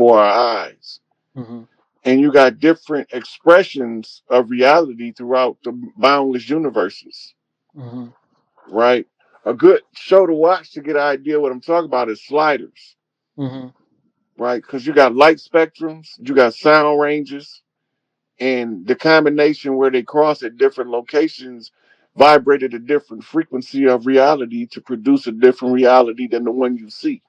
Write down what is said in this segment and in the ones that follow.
before our eyes. Mm-hmm. And you got different expressions of reality throughout the boundless universes, Mm-hmm. right? A good show to watch to get an idea what I'm talking about is Sliders, Mm-hmm. right? Because you got light spectrums, you got sound ranges, and the combination where they cross at different locations vibrated a different frequency of reality to produce a different reality than the one you see.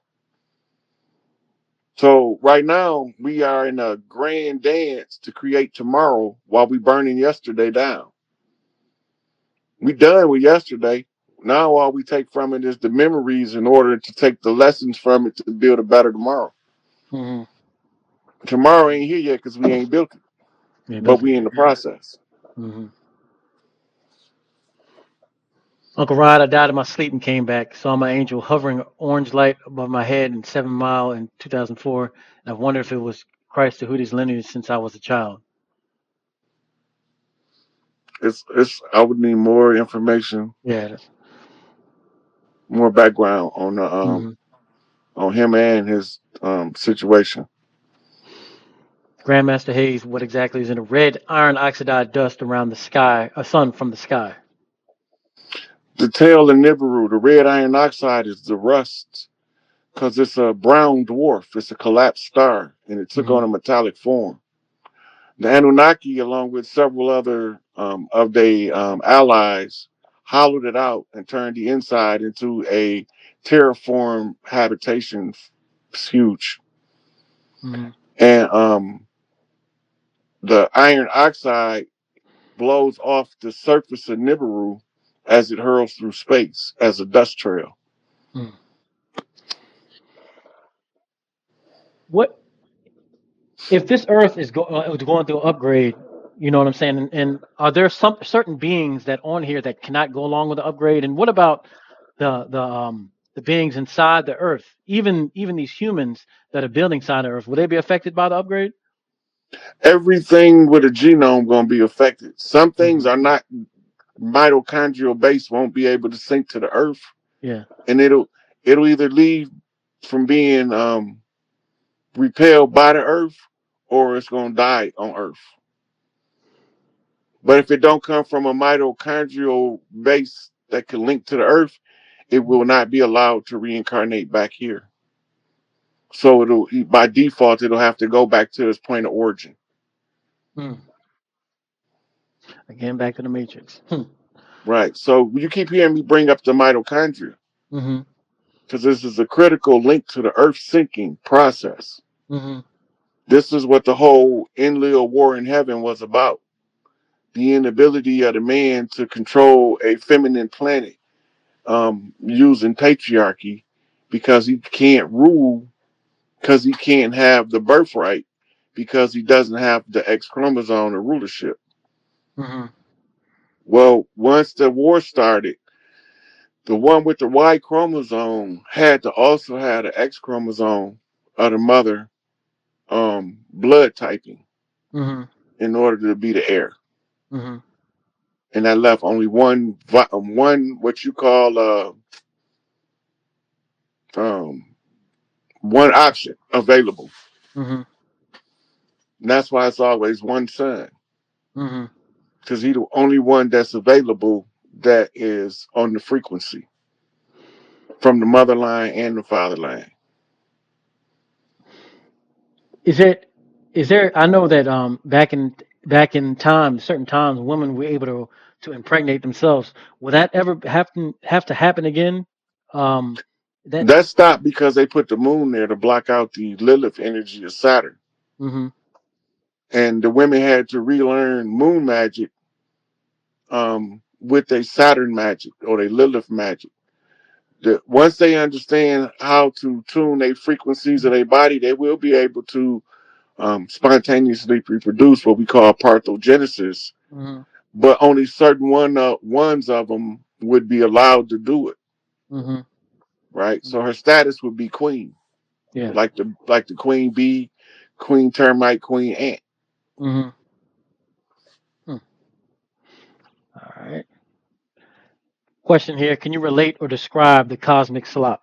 So right now we are in a grand dance to create tomorrow while we burning yesterday down. We done with yesterday. Now all we take from it is the memories in order to take the lessons from it to build a better tomorrow. Mm-hmm. Tomorrow ain't here yet because we ain't built it, Yeah, but built it we in yet. the process. Mm-hmm. Uncle Rod, I died in my sleep and came back. Saw my angel hovering orange light above my head in 7 Mile in 2004. And I've wondered if it was Christ the Hootie's lineage since I was a child. It's I would need more information, Yeah. more background Mm-hmm. on him and his situation. Grandmaster Hayes, what exactly is in a red iron oxidized dust around the sky, a sun from the sky? The tail of Nibiru, the red iron oxide is the rust because it's a brown dwarf. It's a collapsed star, and it took Mm-hmm. on a metallic form. The Anunnaki, along with several other of their allies, hollowed it out and turned the inside into a terraform habitation. It's huge. Mm-hmm. And the iron oxide blows off the surface of Nibiru as it hurls through space as a dust trail. Mm. What if this Earth is going through an upgrade? You know what I'm saying? And are there some certain beings that on here that cannot go along with the upgrade? And what about the beings inside the Earth? Even these humans that are building inside the Earth, will they be affected by the upgrade? Everything with a genome going to be affected. Some things Hmm. are not mitochondrial based, won't be able to sink to the earth, Yeah. and it'll either leave from being repelled by the earth or it's going to die on earth. But if it don't come from a mitochondrial base that can link to the earth, it will not be allowed to reincarnate back here. So it'll by default it'll have to go back to its point of origin. Mm. Again, back to the Matrix. Right. So you keep hearing me bring up the mitochondria Mm-hmm. because this is a critical link to the earth sinking process. Mm-hmm. This is what the whole Enlil war in heaven was about. The inability of the man to control a feminine planet using patriarchy because he can't rule, because he can't have the birthright, because he doesn't have the X chromosome of rulership. Mm-hmm. Well, once the war started, the one with the Y chromosome had to also have the X chromosome of the mother blood typing Mm-hmm. in order to be the heir. Mm-hmm. And that left only one what you call um, one option available. Mm-hmm. And that's why it's always one son, Mm-hmm. because he's the only one that's available that is on the frequency from the mother line and the father line. Is it? Is there? I know that back in time, certain times, women were able to impregnate themselves. Will that ever have to happen again? Um, that. That stopped because they put the moon there to block out the Lilith energy of Saturn. Mm-hmm. And the women had to relearn moon magic with their Saturn magic or their Lilith magic. Once they understand how to tune their frequencies of their body, they will be able to spontaneously reproduce what we call parthogenesis. Mm-hmm. But only certain ones of them would be allowed to do it, Mm-hmm. right? So her status would be queen, Yeah. like the queen bee, queen termite, queen ant. Mm-hmm. Hmm. All right. Question here: can you relate or describe the cosmic slop?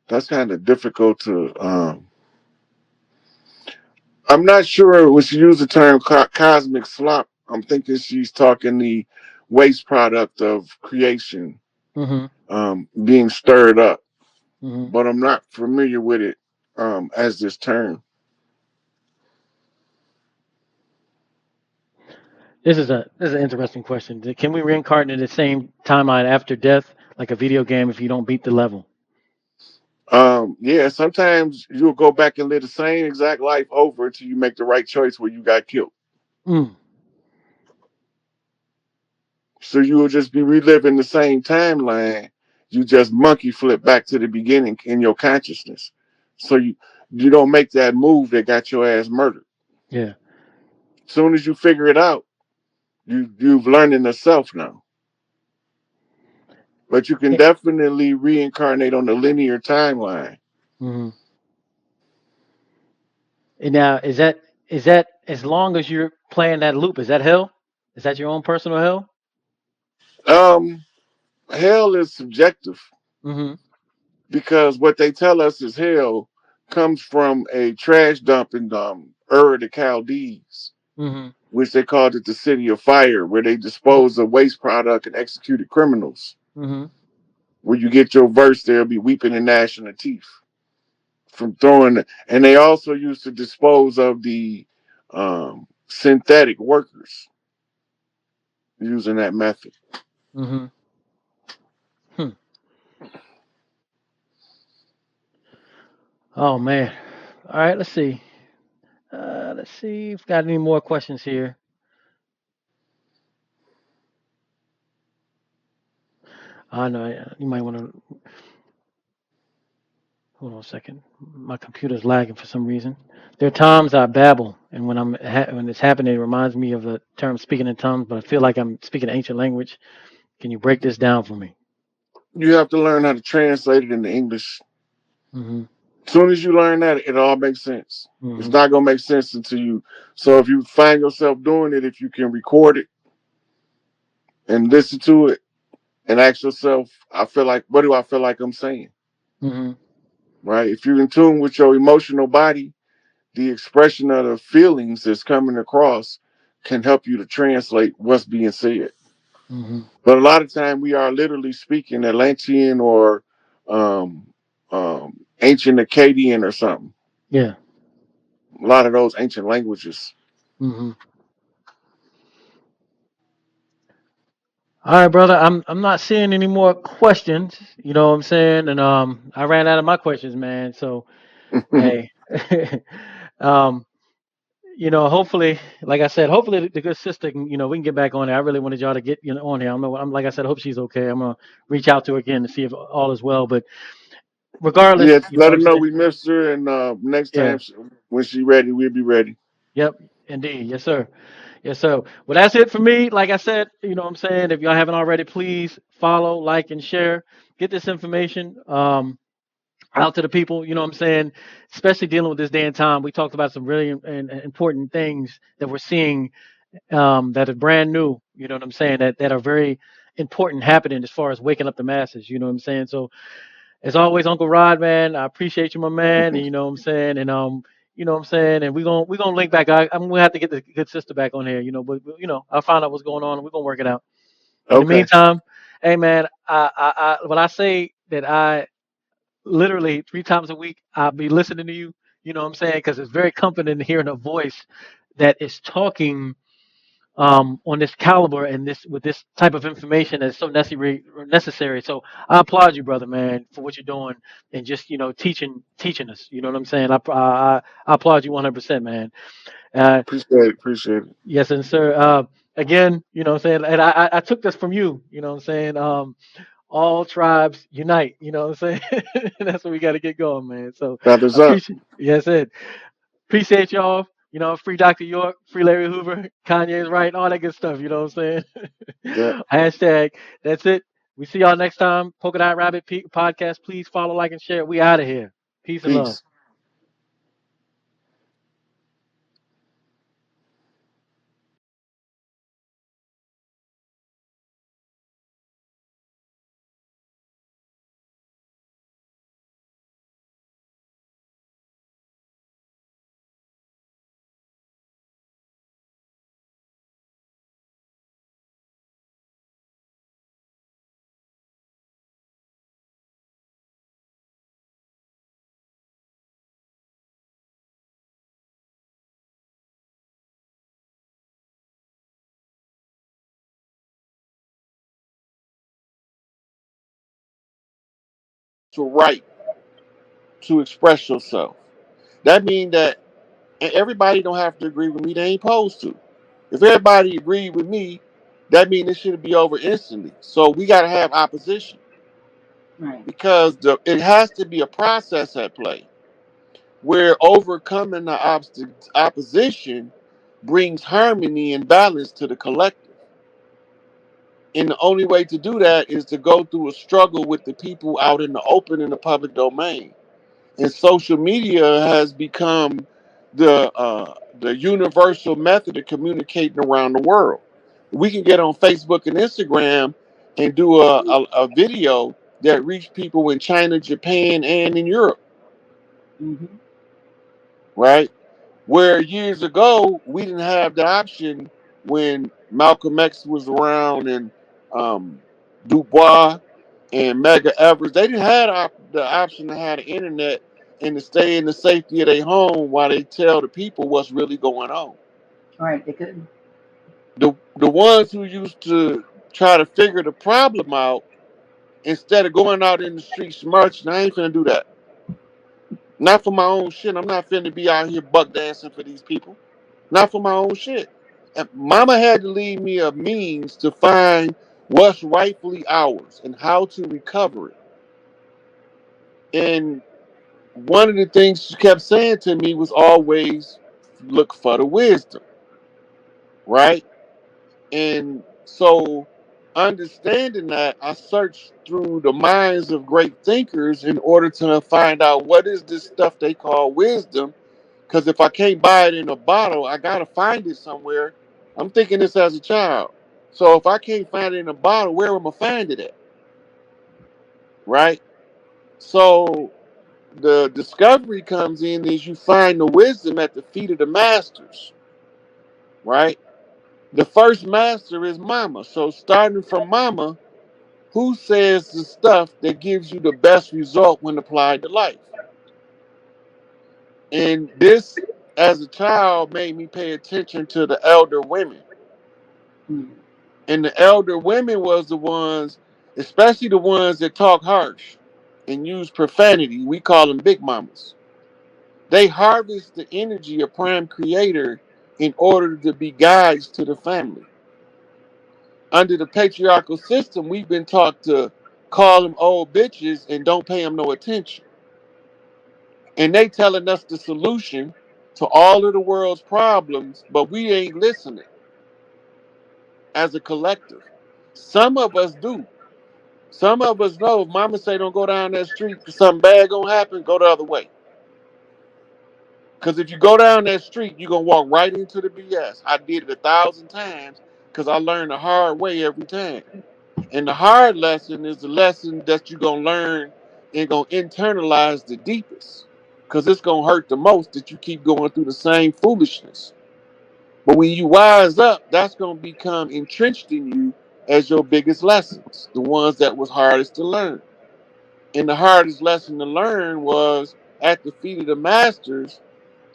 That's kind of difficult to. I'm not sure when she used the term cosmic slop. I'm thinking she's talking the waste product of creation Mm-hmm. being stirred up, Mm-hmm. but I'm not familiar with it as this term. This is an interesting question. Can we reincarnate in the same timeline after death, like a video game, if you don't beat the level? Yeah, sometimes you'll go back and live the same exact life over until you make the right choice where you got killed. Mm. So you will just be reliving the same timeline. You just monkey flip back to the beginning in your consciousness. So you don't make that move that got your ass murdered. Yeah. Soon as you figure it out, you've learned in the self now. But you can definitely reincarnate on the linear timeline. Mm-hmm. And now, is that as long as you're playing that loop? Is that hell? Is that your own personal hell? Um, Hell is subjective Mm-hmm. because what they tell us is hell comes from a trash dump in Ur of the Chaldees, Mm-hmm. which they called it the city of fire, where they dispose of waste product and executed criminals. Mm-hmm. Where you get your verse, there'll be weeping and gnashing of teeth from throwing. And they also used to dispose of the synthetic workers using that method. Mm-hmm. Hmm. Oh man. All right. Let's see. Let's see if we've got any more questions here. I know you might want to hold on a second. My computer's lagging for some reason. There are times I babble, and when it's happening, it reminds me of the term speaking in tongues. But I feel like I'm speaking ancient language. Can you break this down for me? You have to learn how to translate it into English. Mm-hmm. As soon as you learn that, it all makes sense. It's Mm-hmm. not gonna make sense until you. So if you find yourself doing it, if you can record it and listen to it and ask yourself, I feel like, what do I feel like I'm saying? Mm-hmm. Right? If you're in tune with your emotional body, the expression of the feelings that's coming across can help you to translate what's being said. Mm-hmm. But a lot of time we are literally speaking Atlantean or um, ancient Akkadian or something. Yeah. A lot of those ancient languages. Mm-hmm. All right, brother. I'm not seeing any more questions. You know what I'm saying? And I ran out of my questions, man. So hey, um, hopefully, like I said, hopefully the good sister can, we can get back on there. I really wanted y'all to get on here. I'm like I said, I hope she's okay. I'm gonna reach out to her again to see if all is well. But regardless, Yeah, you know let what her I'm know saying? we missed her, and next Yeah. time when she ready, we'll be ready. Yep. Indeed. Yes, sir. Yes, sir. Well, that's it for me. Like I said, you know what I'm saying? If y'all haven't already, please follow, like, and share. Get this information out to the people, you know what I'm saying? Especially dealing with this day and time. We talked about some really important things that we're seeing that are brand new, you know what I'm saying? That are very important happening as far as waking up the masses, you know what I'm saying? So, as always, Uncle Rod, man, I appreciate you, my man, and you know what I'm saying? And you know what I'm saying? And we're gonna link back. I'm gonna have to get the good sister back on here, but I'll find out what's going on and we're gonna work it out. In the Okay, meantime, hey man, when I say that I literally 3 times a week I'll be listening to you, you know what I'm saying? Because it's very comforting hearing a voice that is talking on this caliber and this with this type of information that's so necessary. So I applaud you, brother, man, for what you're doing and just teaching us. You know what I'm saying? I applaud you 100%, man. Uh, appreciate it. Appreciate it. yes, and sir. Again, you know what I'm saying, and I took this from you. You know what I'm saying? All tribes unite. You know what I'm saying? That's what we got to get going, man. So I Feathers up. appreciate. Yes, it. Appreciate y'all. Free Dr. York, free Larry Hoover, Kanye's right, all that good stuff. You know what I'm Yeah. saying? Hashtag. That's it. We see y'all next time. Polka Dot Rabbit podcast. Please follow, like, and share. We out of here. Peace and love. Peace. right to express yourself. That means that and everybody don't have to agree with me. They ain't supposed to. If everybody agreed with me, that means it should be over instantly. So we got to have opposition Right. because it has to be a process at play where overcoming the opposition brings harmony and balance to the collective. And the only way to do that is to go through a struggle with the people out in the open in the public domain. And social media has become the universal method of communicating around the world. We can get on Facebook and Instagram and do a video that reach people in China, Japan, and in Europe, Mm-hmm. right? Where years ago we didn't have the option when Malcolm X was around and um, Dubois and Mega Evers. They didn't have the option to have the internet and to stay in the safety of their home while they tell the people what's really going on. Right. They couldn't. The ones who used to try to figure the problem out instead of going out in the streets marching, I ain't finna do that. Not for my own shit. I'm not finna be out here buck dancing for these people. Not for my own shit. And Mama had to leave me a means to find what's rightfully ours and how to recover it. And one of the things she kept saying to me was always look for the wisdom, right? And so understanding that, I searched through the minds of great thinkers in order to find out what is this stuff they call wisdom. Because if I can't buy it in a bottle, I got to find it somewhere. I'm thinking this as a child. So if I can't find it in a bottle, where am I find it at? Right? So the discovery comes in is you find the wisdom at the feet of the masters, right? The first master is mama. So starting from mama, who says the stuff that gives you the best result when applied to life? And this, as a child, made me pay attention to the elder women. Mm. And the elder women was the ones, especially the ones that talk harsh and use profanity. We call them big mamas. They harvest the energy of prime creator in order to be guides to the family. Under the patriarchal system, we've been taught to call them old bitches and don't pay them no attention. And they telling us the solution to all of the world's problems, but we ain't listening as a collective. Some of us do. Some of us know if mama say don't go down that street because something bad gonna happen, go the other way. Because if you go down that street, you're gonna walk right into the BS. I did it 1,000 times because I learned the hard way every time. And the hard lesson is the lesson that you're gonna learn and gonna internalize the deepest. Because it's gonna hurt the most that you keep going through the same foolishness. But when you wise up, that's gonna become entrenched in you as your biggest lessons, the ones that was hardest to learn. And the hardest lesson to learn was at the feet of the masters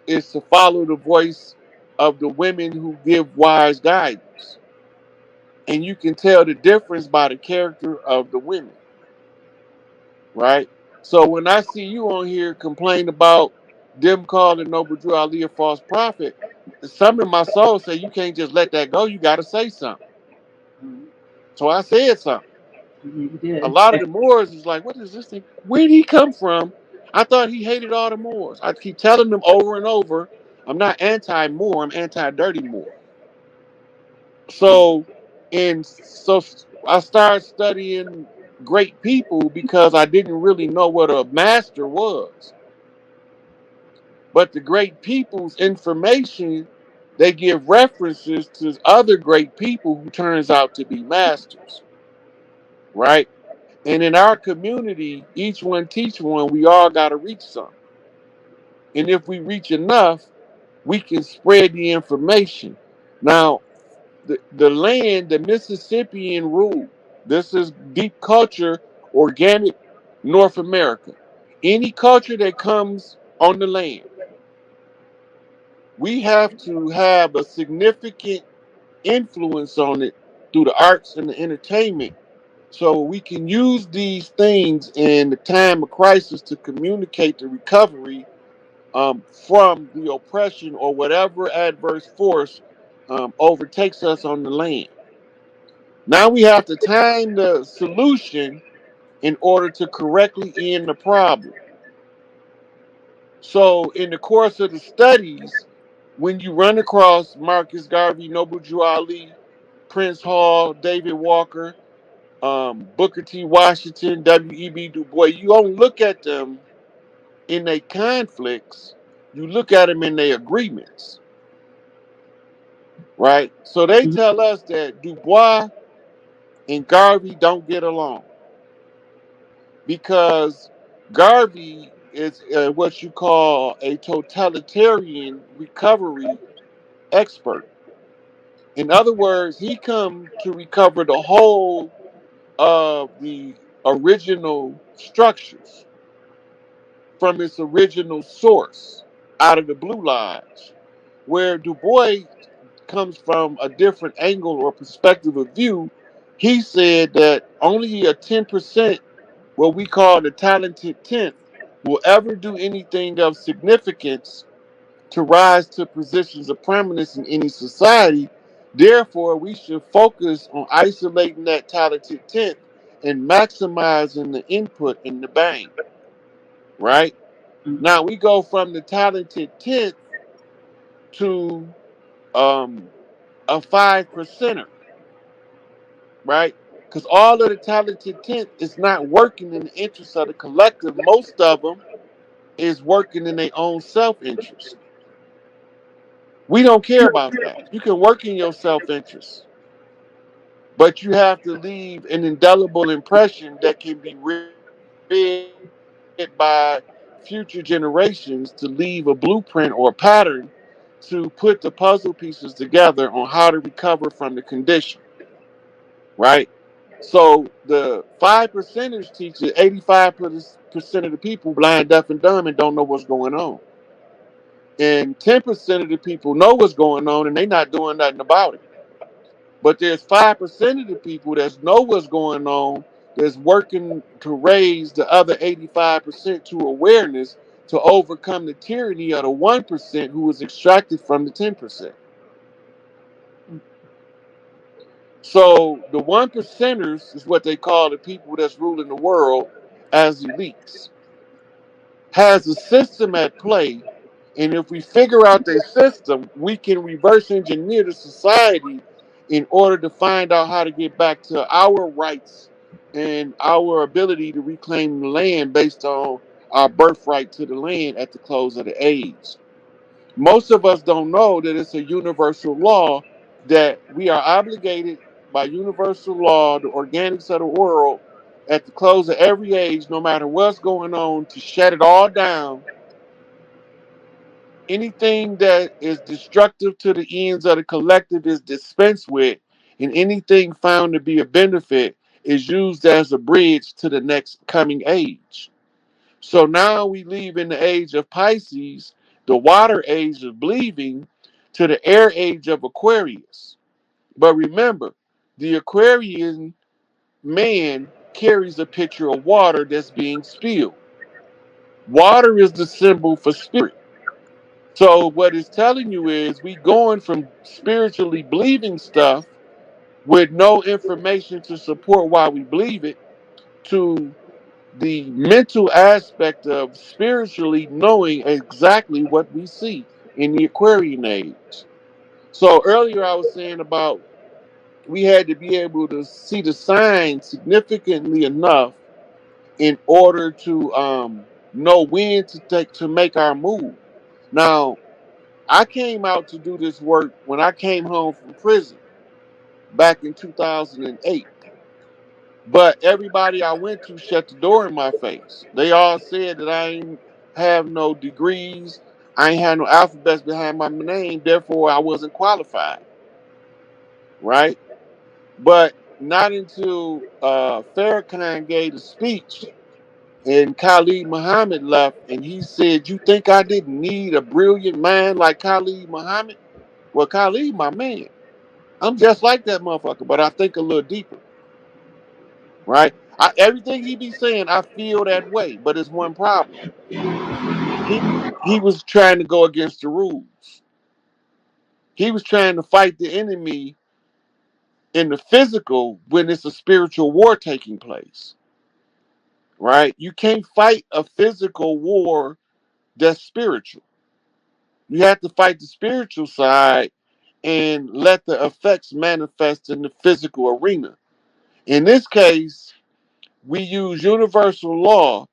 is to follow the voice of the women who give wise guidance. And you can tell the difference by the character of the women, right? So when I see you on here complain about them calling Noble Drew Ali a false prophet, some in my soul say you can't just let that go. You got to say something. Mm. So I said something. You A did. lot of the Moors is like, what is this thing? Where did he come from? I thought he hated all the Moors. I keep telling them over and over, I'm not anti-Moor, I'm anti-dirty Moor. So, so I started studying great people because I didn't really know what a master was. But the great people's information, they give references to other great people who turns out to be masters, right? And in our community, each one teach one, we all got to reach some. And if we reach enough, we can spread the information. Now, the land, the Mississippian rule, this is deep culture, organic North America. Any culture that comes on the land, we have to have a significant influence on it through the arts and the entertainment So we can use these things in the time of crisis to communicate the recovery from the oppression or whatever adverse force overtakes us on the land. Now we have to time the solution in order to correctly end the problem. So, in the course of the studies, when you run across Marcus Garvey, Noble Drew Ali, Prince Hall, David Walker, Booker T. Washington, W.E.B. Du Bois, you don't look at them in their conflicts, you look at them in their agreements, right? So they Mhm. tell us that Du Bois and Garvey don't get along because Garvey is what you call a totalitarian recovery expert. In other words, he come to recover the whole of the original structures from its original source out of the Blue Lodge, where Du Bois comes from a different angle or perspective of view. He said that only a 10%, what we call the talented tenth, will ever do anything of significance to rise to positions of prominence in any society. Therefore, we should focus on isolating that talented tenth and maximizing the input in the bank, right? Now we go from the talented tenth to um, a 5%er, right? Because all of the talented tenth is not working in the interest of the collective. Most of them is working in their own self interest. We don't care about that. You can work in your self interest, but you have to leave an indelible impression that can be read by future generations to leave a blueprint or a pattern to put the puzzle pieces together on how to recover from the condition, right? So the 5%ers teach that 85% of the people blind, deaf, and dumb and don't know what's going on. And 10% of the people know what's going on and they not doing nothing about it. But there's 5% of the people that know what's going on that's working to raise the other 85% to awareness to overcome the tyranny of the 1% who was extracted from the 10%. So the 1%ers is what they call the people that's ruling the world as elites, has a system at play. And if we figure out their system, we can reverse engineer the society in order to find out how to get back to our rights and our ability to reclaim the land based on our birthright to the land at the close of the age. Most of us don't know that it's a universal law that we are obligated by universal law, the organics of the world, at the close of every age, no matter what's going on, to shut it all down. Anything that is destructive to the ends of the collective is dispensed with, and anything found to be a benefit is used as a bridge to the next coming age. So now we leave in the age of Pisces, the water age of believing, to the air age of Aquarius. But remember, the Aquarian man carries a pitcher of water that's being spilled. Water is the symbol for spirit. So what it's telling you is we going from spiritually believing stuff with no information to support why we believe it to the mental aspect of spiritually knowing exactly what we see in the Aquarian age. So earlier I was saying about we had to be able to see the signs significantly enough in order to know when to take to make our move. Now, I came out to do this work when I came home from prison back in 2008. But everybody I went to shut the door in my face. They all said that I ain't have no degrees, I ain't had no alphabets behind my name, therefore I wasn't qualified, right? But not until Farrakhan gave a speech and Khaled Muhammad left and he said, "You think I didn't need a brilliant mind like Khaled Muhammad?" Well, Khaled, my man. I'm just like that motherfucker, but I think a little deeper. right? Everything he be saying, I feel that way, but it's one problem. He was trying to go against the rules. He was trying to fight the enemy in the physical when it's a spiritual war taking place, right? You can't fight a physical war that's spiritual. You have to fight the spiritual side and let the effects manifest in the physical arena. In this case, we use universal law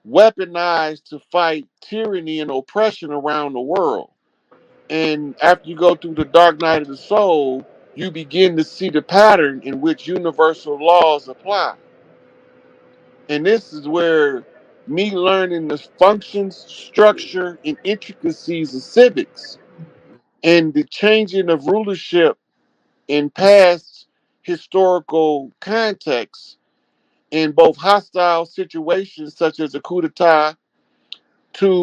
weaponized to fight tyranny and oppression around the world. And after you go through the dark night of the soul, you begin to see the pattern in which universal laws apply. And this is where me learning the functions, structure, and intricacies of civics and the changing of rulership in past historical contexts in both hostile situations such as a coup d'etat to